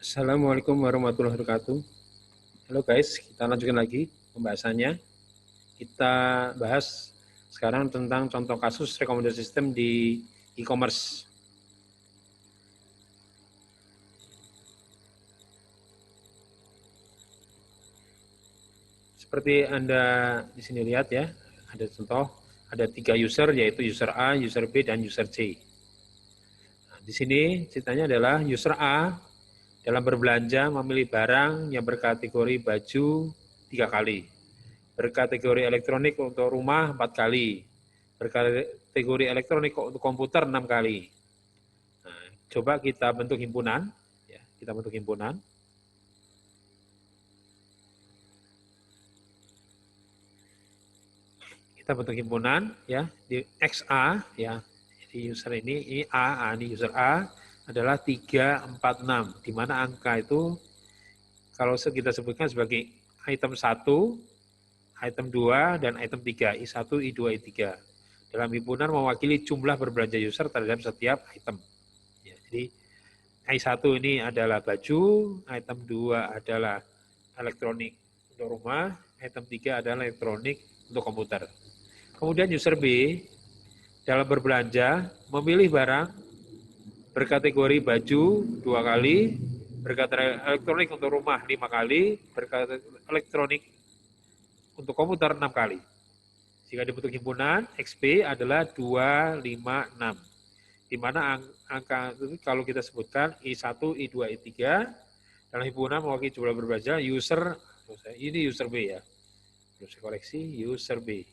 Assalamualaikum warahmatullahi wabarakatuh. Halo guys, kita lanjutkan lagi pembahasannya. Kita bahas sekarang tentang contoh kasus rekomendasi sistem di e-commerce. Seperti Anda di sini lihat ya, ada contoh, ada 3 user yaitu user A, user B, dan user C. Nah, di sini ceritanya adalah user A dalam berbelanja memilih barang yang berkategori baju 3 kali, berkategori elektronik untuk rumah 4 kali, berkategori elektronik untuk komputer 6 kali. Nah, coba kita bentuk himpunan, ya, kita bentuk himpunan. Kita bentuk himpunan ya di XA ya. Jadi user ini A, ini user A adalah 346, di mana angka itu kalau kita sebutkan sebagai item 1, item 2, dan item 3, I1, I2, I3. Dalam himpunan mewakili jumlah berbelanja user terhadap setiap item. Ya, jadi I1 ini adalah baju, item 2 adalah elektronik untuk rumah, item 3 adalah elektronik untuk komputer. Kemudian user B dalam berbelanja memilih barang berkategori baju 2 kali, berkategori elektronik untuk rumah 5 kali, berkategori elektronik untuk komputer 6 kali. Jika dibentuk himpunan, XP adalah 256. Di mana angka itu kalau kita sebutkan I1, I2, I3 dalam himpunan mewakili jumlah berbelanja user, ini user B ya. Terus saya koreksi, user B.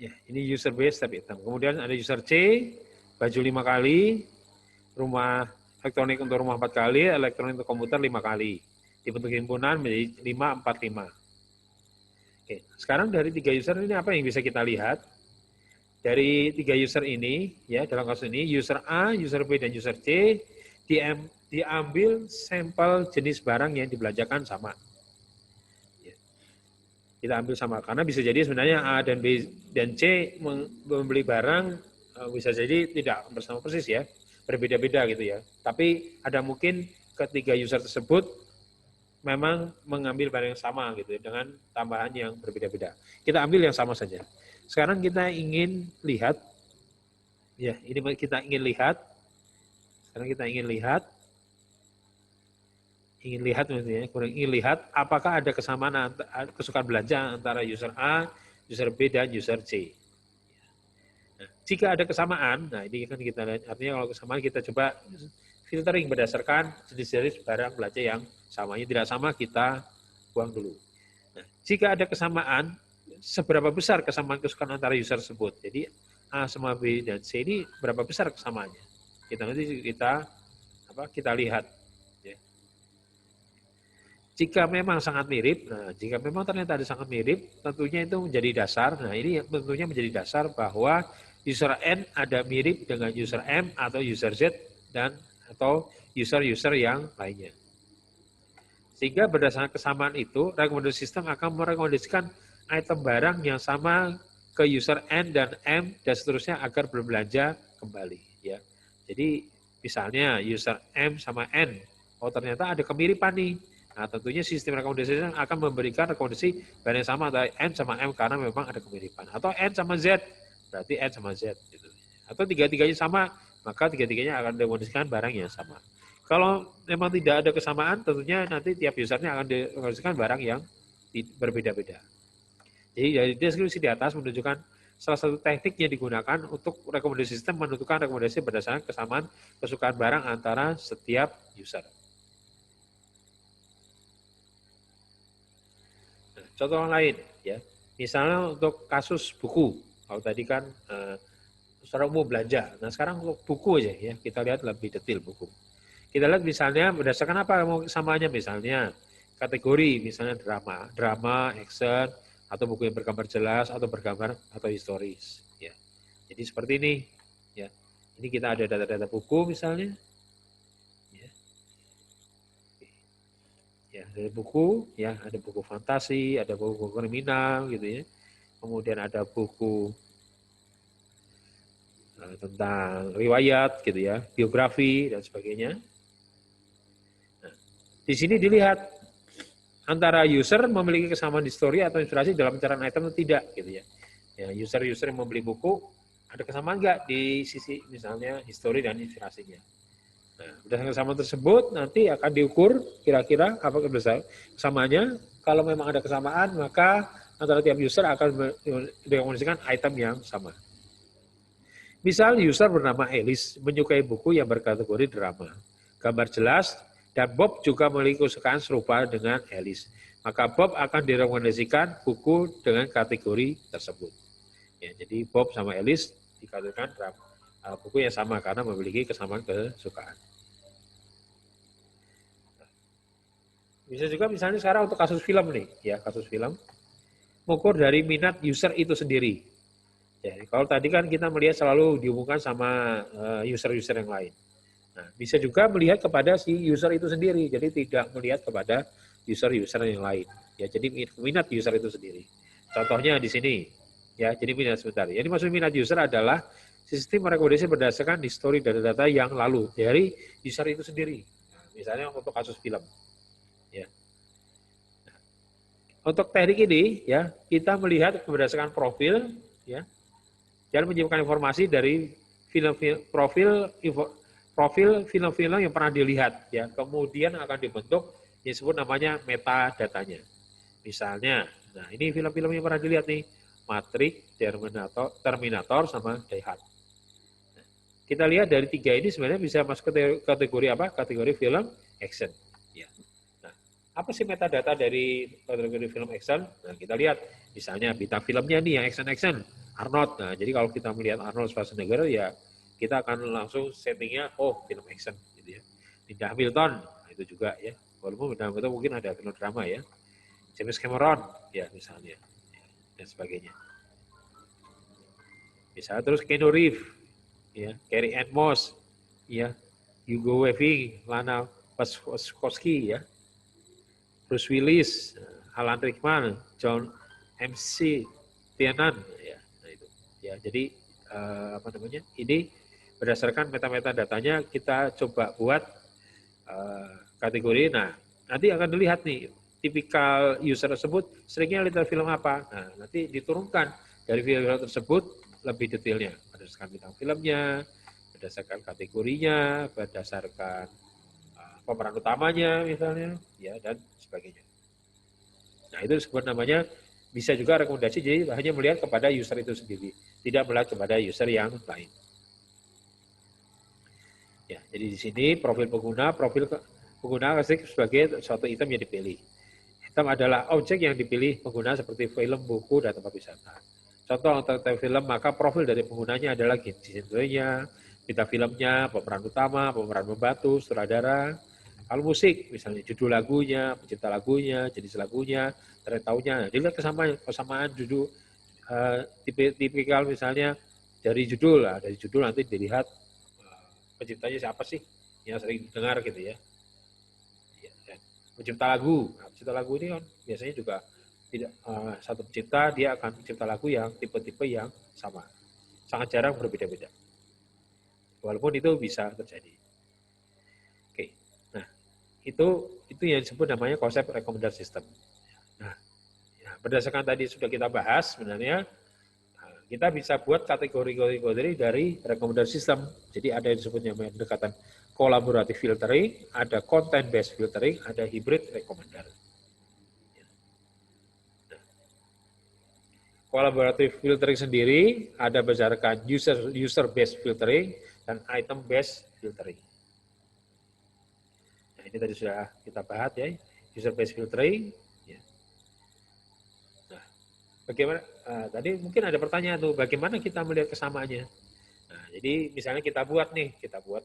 Ya, ini user B step hitam. Kemudian ada user C, baju 5 kali, rumah elektronik untuk rumah 4 kali, elektronik untuk komputer 5 kali. Dibentuk himpunan menjadi 545. Oke, sekarang dari 3 user ini apa yang bisa kita lihat? Dari 3 user ini, ya dalam kasus ini, user A, user B, dan user C, diambil sampel jenis barang yang dibelanjakan sama. Kita ambil sama, karena bisa jadi sebenarnya A dan B dan C membeli barang bisa jadi tidak bersama persis ya, berbeda-beda gitu ya. Tapi ada mungkin ketiga user tersebut memang mengambil barang yang sama gitu ya, dengan tambahan yang berbeda-beda. Kita ambil yang sama saja. Sekarang kita ingin lihat, ya ini kita ingin lihat. Sekarang kita ingin lihat apakah ada kesamaan kesukaan belanja antara user A, user B, dan user C. Nah, jika ada kesamaan, nah ini kan kita lihat, artinya kalau kesamaan kita coba filtering berdasarkan jenis-jenis barang belanja yang sama. Yang tidak sama kita buang dulu. Nah, jika ada kesamaan, seberapa besar kesamaan kesukaan antara user tersebut? Jadi A sama B dan C ini berapa besar kesamaannya? Kita lihat. Jika memang sangat mirip, nah jika memang ternyata ada sangat mirip, tentunya itu menjadi dasar. Nah ini tentunya menjadi dasar bahwa user N ada mirip dengan user M atau user Z dan atau user-user yang lainnya. Sehingga berdasarkan kesamaan itu, rekomendasi sistem akan merekomendasikan item barang yang sama ke user N dan M dan seterusnya agar berbelanja kembali. Ya, jadi misalnya user M sama N, oh ternyata ada kemiripan nih. Nah, tentunya sistem rekomendasi akan memberikan rekomendasi barang yang sama antara N sama M karena memang ada kemiripan. Atau N sama Z, berarti N sama Z. Gitu. Atau tiga-tiganya sama, maka tiga-tiganya akan direkomendasikan barang yang sama. Kalau memang tidak ada kesamaan, tentunya nanti tiap usernya akan direkomendasikan barang yang berbeda-beda. Jadi dari deskripsi di atas menunjukkan salah satu teknik yang digunakan untuk rekomendasi sistem menentukan rekomendasi berdasarkan kesamaan kesukaan barang antara setiap user. Contoh lain, ya, misalnya untuk kasus buku, kalau tadi kan secara umum belanja. Nah sekarang untuk buku aja ya, kita lihat lebih detail buku. Kita lihat misalnya berdasarkan apa kesamaannya, misalnya kategori, misalnya drama, action, atau buku yang bergambar jelas, atau bergambar atau historis. Ya. Jadi seperti ini. Ya, ini kita ada data-data buku misalnya. Ya, dari buku, ya ada buku fantasi, ada buku kriminal gitu ya. Kemudian ada buku tentang riwayat gitu ya, biografi dan sebagainya. Nah, di sini dilihat antara user memiliki kesamaan histori atau inspirasi dalam pencarian item atau tidak gitu ya. Ya, user-user yang membeli buku ada kesamaan nggak di sisi misalnya histori dan inspirasinya. Nah, berdasarkan kesamaan tersebut nanti akan diukur kira-kira apa kesamaannya. Kalau memang ada kesamaan maka antara tiap user akan direkomendasikan item yang sama. Misal user bernama Elis menyukai buku yang berkategori drama, gambar jelas, dan Bob juga memiliki kesukaan serupa dengan Elis. Maka Bob akan direkomendasikan buku dengan kategori tersebut. Ya, jadi Bob sama Elis dikategorikan buku yang sama karena memiliki kesamaan kesukaan. Bisa juga misalnya sekarang untuk kasus film nih, ya kasus film, mengukur dari minat user itu sendiri. Ya, kalau tadi kan kita melihat selalu dihubungkan sama user-user yang lain. Nah, bisa juga melihat kepada si user itu sendiri, jadi tidak melihat kepada user-user yang lain. Ya, jadi minat user itu sendiri. Contohnya di sini, ya, jadi minat sebentar. Jadi maksud minat user adalah sistem rekomendasi berdasarkan histori data-data yang lalu dari user itu sendiri. Nah, misalnya untuk kasus film. Ya. Nah, untuk teknik ini, ya, kita melihat berdasarkan profil, ya, dan menyimpan informasi dari profil film-film yang pernah dilihat, ya. Kemudian akan dibentuk yang disebut namanya metadatanya. Misalnya, nah ini film-film yang pernah dilihat nih, Matrix, Terminator sama Die Hard. Nah, kita lihat dari tiga ini sebenarnya bisa masuk ke kategori apa? Kategori film action. Ya. Nah, apa sih metadata dari kategori film action? Nah, kita lihat misalnya bintang filmnya nih yang action-action, Arnold. Nah, jadi kalau kita melihat Arnold Schwarzenegger ya kita akan langsung settingnya, oh film action gitu ya. Linda Hamilton, nah, itu juga ya. Walaupun Linda Hamilton mungkin ada film drama ya. James Cameron, ya misalnya, ya, dan sebagainya. Misalnya terus Keanu Reeves, ya, Carrie Ann Moss, ya, Hugo Weaving, Lana Wachowski, ya, Bruce Willis, Alan Rickman, John MC Tiernan, ya, nah itu, ya, jadi apa namanya? Ini berdasarkan meta-meta datanya kita coba buat kategori. Nah, nanti akan dilihat nih tipikal user tersebut seringnya lihat film apa. Nah, nanti diturunkan dari film tersebut lebih detailnya berdasarkan bintang filmnya, berdasarkan kategorinya, berdasarkan pemeran utamanya misalnya, ya dan sebagainya. Nah, itu disebut namanya bisa juga rekomendasi, jadi hanya melihat kepada user itu sendiri, tidak melihat kepada user yang lain. Ya, jadi di sini profil pengguna sebagai suatu item yang dipilih. Item adalah objek yang dipilih pengguna seperti film, buku, dan tempat wisata. Contoh untuk film, maka profil dari penggunanya adalah genrenya, bintang filmnya, pemeran utama, pemeran membantu, sutradara. Kalau musik, misalnya judul lagunya, pencipta lagunya, jenis lagunya, tren tahunnya. Dilihat kesamaan judul, tipikal misalnya dari judul, dari judul nanti dilihat penciptanya siapa sih yang sering dengar gitu ya. Pencipta lagu, nah, pencipta lagu ini kan biasanya juga tidak satu pencipta, dia akan mencipta lagu yang tipe-tipe yang sama, sangat jarang berbeda-beda, walaupun itu bisa terjadi. Oke, nah itu yang disebut namanya konsep recommender system. Nah, ya, berdasarkan tadi sudah kita bahas sebenarnya kita bisa buat kategori-kategori dari recommender system. Jadi ada yang disebutnya pendekatan kolaboratif filtering, ada content based filtering, ada hybrid recommender. Nah, kolaboratif filtering sendiri ada berdasarkan user based filtering dan item based filtering. Nah, ini tadi sudah kita bahas ya, user based filtering. Bagaimana tadi mungkin ada pertanyaan tuh, bagaimana kita melihat kesamaannya? Nah, jadi misalnya kita buat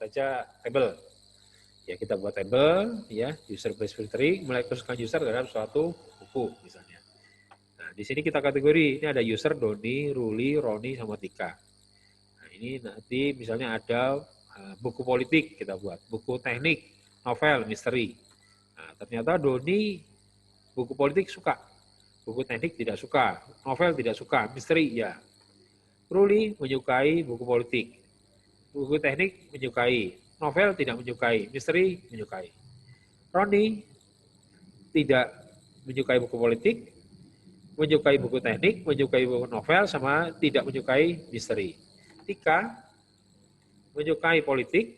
aja table. Ya, kita buat table, ya, user based filtering, mulai kesukaan user terhadap suatu buku misalnya. Nah, di sini kita kategori, ini ada user Doni, Ruli, Roni, sama Tika. Nah, ini nanti misalnya ada buku politik kita buat, buku teknik, novel, misteri. Nah, ternyata Doni buku politik suka, buku teknik tidak suka, novel tidak suka, misteri ya. Ruli menyukai buku politik, buku teknik menyukai, novel tidak menyukai, misteri menyukai. Roni tidak menyukai buku politik, menyukai buku teknik, menyukai buku novel, sama tidak menyukai misteri. Tika menyukai politik,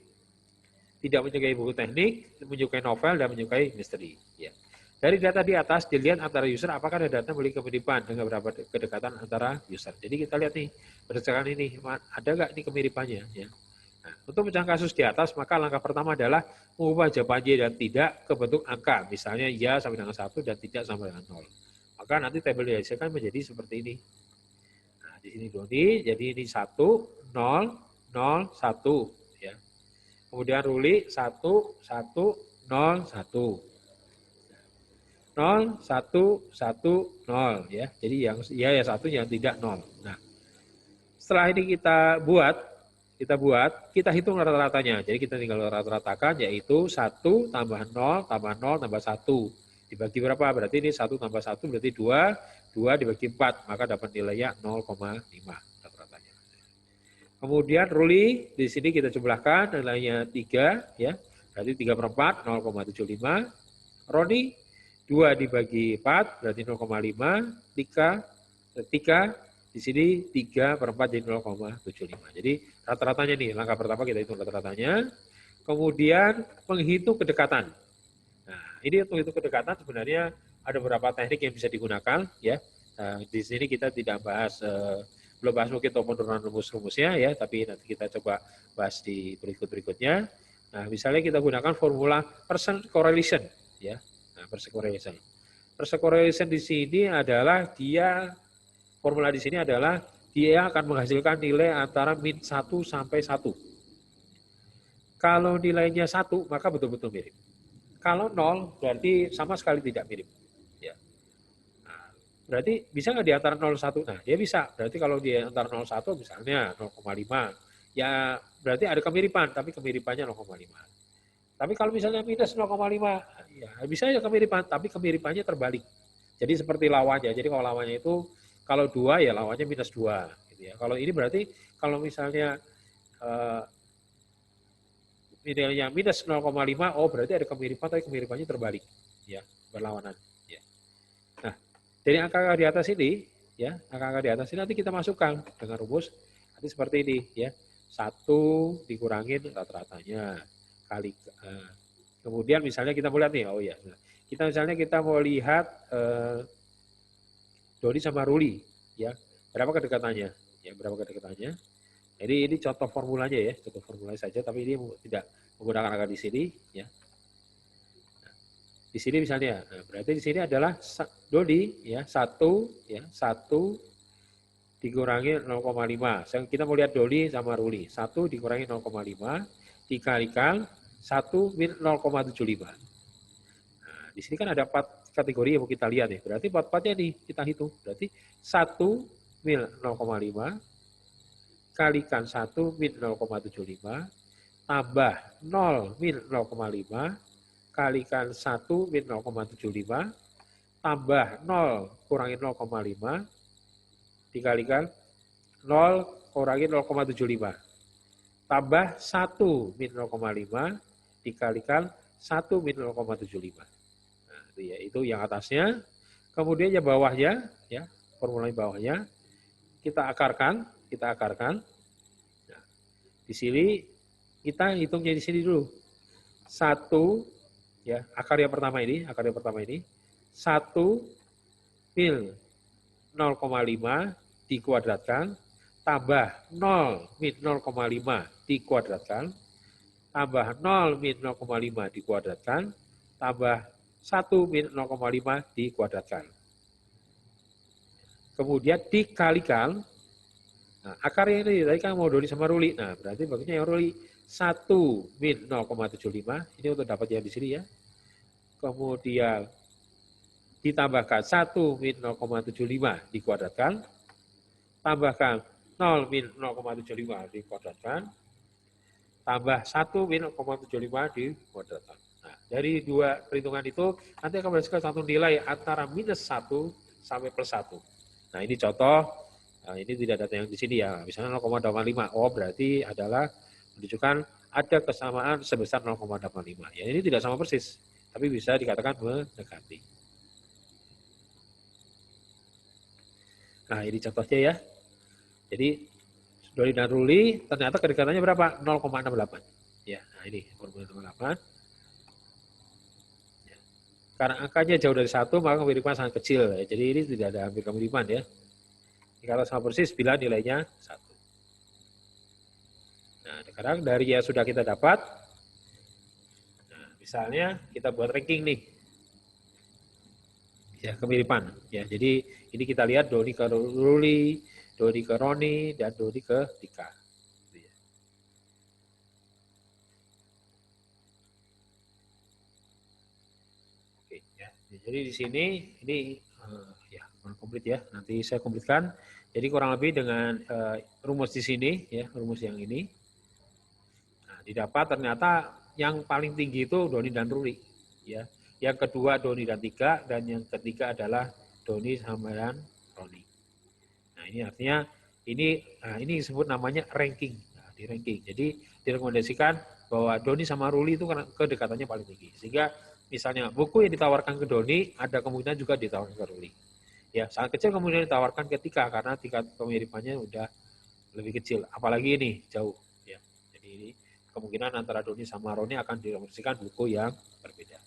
tidak menyukai buku teknik, menyukai novel, dan menyukai misteri. Ya. Dari data di atas dilihat antara user apakah ada data memiliki kemiripan dengan beberapa kedekatan antara user. Jadi kita lihat nih berdasarkan ini ada nggak nih kemiripannya. Ya. Nah, untuk mencari kasus di atas maka langkah pertama adalah mengubah jawaban Y dan tidak ke bentuk angka. Misalnya ya sampai dengan 1 dan tidak sampai dengan 0. Maka nanti tabel dihasilkan menjadi seperti ini. Nah, di sini Doni, jadi ini 1, 0, 0, 1. Ya. Kemudian Ruli 1, 1, 0, 1. 0, 1, 1, 0. Ya. Jadi yang ya 1, yang tidak 0. Nah, setelah ini kita buat, kita hitung rata-ratanya. Jadi kita tinggal rata-ratakan yaitu 1 tambah 0 tambah 0 tambah 1. Dibagi berapa? Berarti ini 1 tambah 1 berarti 2. 2 dibagi 4, maka dapat nilainya 0,5 rata-ratanya. Kemudian Ruli, di sini kita jumlahkan nilainya 3, ya. Berarti 3/4, 0,75. Roni, 2 dibagi 4, berarti 0,5. Tika, di sini 3/4 jadi 0,75. Jadi rata-ratanya nih, langkah pertama kita hitung rata-ratanya. Kemudian menghitung kedekatan. Nah, ini untuk hitung kedekatan sebenarnya ada beberapa teknik yang bisa digunakan, ya. Nah, di sini kita tidak bahas, belum bahas mungkin penurunan rumus-rumusnya, ya, tapi nanti kita coba bahas di berikut-berikutnya. Nah, misalnya kita gunakan formula percent correlation, ya. Nah, percent correlation. Percent correlation di sini adalah formula di sini adalah dia akan menghasilkan nilai antara min 1 sampai 1. Kalau nilainya 1, maka betul-betul mirip. Kalau 0, berarti sama sekali tidak mirip. Ya. Nah, berarti bisa nggak di antara 0 1? Nah, dia bisa. Berarti kalau di antara 0 1 misalnya 0,5, ya berarti ada kemiripan, tapi kemiripannya 0,5. Tapi kalau misalnya minus 0,5, ya bisa ya kemiripan, tapi kemiripannya terbalik. Jadi seperti lawannya. Jadi kalau lawannya itu kalau 2 ya lawannya minus 2. Gitu ya. Kalau ini berarti kalau misalnya nilainya minus 0,5, oh berarti ada kemiripan, tapi kemiripannya terbalik. Ya, berlawanan. Ya. Nah, dari angka di atas ini, ya, angka di atas ini nanti kita masukkan dengan rumus nanti seperti ini, ya. 1 dikurangin rata-ratanya kali. Kemudian misalnya kita mau lihat nih, oh ya, kita mau lihat Doni sama Ruli, ya, berapa kedekatannya? Ya, berapa kedekatannya? Jadi ini contoh formulanya ya, contoh formulanya saja, tapi ini tidak menggunakan angka di sini, ya. Nah, di sini misalnya, nah, berarti di sini adalah Doni, ya, 1 dikurangi 0,5. Kita mau lihat Doni sama Ruli, 1 dikurangi 0,5 dikalikan 1 min 0,75. Nah, di sini kan ada 4 kategori yang mau kita lihat nih. Berarti 4-4-nya nih kita hitung. Berarti 1 min 0,5 kalikan 1 min 0,75 tambah 0 min 0,5 kalikan 1 min 0,75 tambah 0 kurangi 0,5 dikalikan 0 kurangi 0,75 tambah 1 min 0,5 dikalikan 1 min 0,75. Nah, itu yang atasnya. Kemudian yang bawahnya, ya, formula yang bawahnya kita akarkan. Nah, di sini kita hitungnya di sini dulu. 1, ya, akar yang pertama ini, 1 min 0,5 dikuadratkan tambah 0 min 0,5 dikuadratkan tambah 0 min 0,5 dikuadratkan tambah 1 min 0,5 dikuadratkan. Kemudian dikalikan. Nah, akarnya ini tadi kan mau Doni sama Ruli. Nah, berarti baginya yang Ruli 1 min 0,75. Ini untuk dapat yang di sini ya. Kemudian ditambahkan 1 min 0,75 dikuadratkan. Tambahkan 0 min 0,75 dikuadratkan, tambah 1 min 0,75 dikuadratkan. Nah, dari dua perhitungan itu nanti akan menghasilkan satu nilai antara minus 1 sampai plus 1. Nah, ini contoh, ini tidak ada yang di sini ya, misalnya 0,85. Oh, berarti adalah menunjukkan ada kesamaan sebesar 0,85. Ya, ini tidak sama persis, tapi bisa dikatakan mendekati. Nah, ini contohnya ya. Jadi Doni dan Ruli ternyata kedekatannya berapa? 0,68. Ya, nah ini 0,68. Ya. Karena angkanya jauh dari 1, maka kemiripan sangat kecil. Ya. Jadi ini tidak ada hampir kemiripan ya. Kalau sama persis bila nilainya 1. Nah, sekarang dari yang sudah kita dapat, nah, misalnya kita buat ranking nih. Ya, kemiripan. Ya, jadi ini kita lihat Doni ke Ruli, Doni ke Roni, dan Doni ke Tika. Oke, ya. Jadi di sini ini ya komplit ya. Nanti saya komplitkan. Jadi kurang lebih dengan rumus di sini ya, rumus yang ini. Nah, didapat ternyata yang paling tinggi itu Doni dan Ruli ya. Yang kedua Doni dan Tika, dan yang ketiga adalah Doni sama dan Roni. Nah, ini artinya ini disebut namanya ranking. Nah, di ranking. Jadi direkomendasikan bahwa Doni sama Ruli itu kedekatannya paling tinggi. Sehingga misalnya buku yang ditawarkan ke Doni ada kemungkinan juga ditawarkan ke Ruli. Ya, sangat kecil kemudian ditawarkan ke Tika karena tingkat kemiripannya udah lebih kecil. Apalagi ini jauh ya. Jadi ini kemungkinan antara Doni sama Roni akan direkomendasikan buku yang berbeda.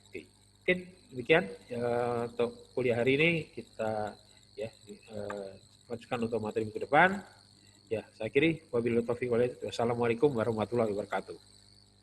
Oke. Mungkin demikian untuk kuliah hari ini kita ya lanjutkan untuk materi minggu depan. Ya, saya kiri wabillahi taufiq wal hidayah. Wassalamualaikum warahmatullahi wabarakatuh.